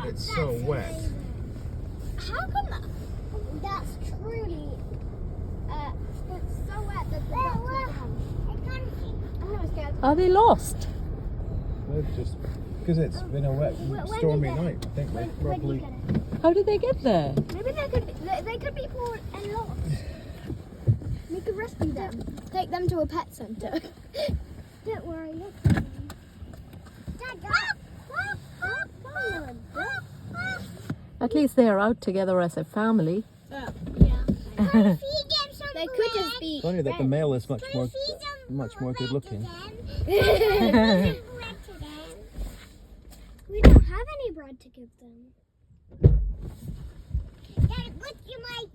It's so wet. How come that? That's truly. It's so wet that the ducks are I'm scared. Are they lost? They've just because it's been a wet, stormy night. I think they probably. How did they get there? Maybe they could be poor and lost. We could rescue them. Take them to a pet centre. Don't worry, look. At least they are out together as a family. Yeah. They could just be. It's only that the male is much more good looking. We don't have any bread to give them. Dad, look, you might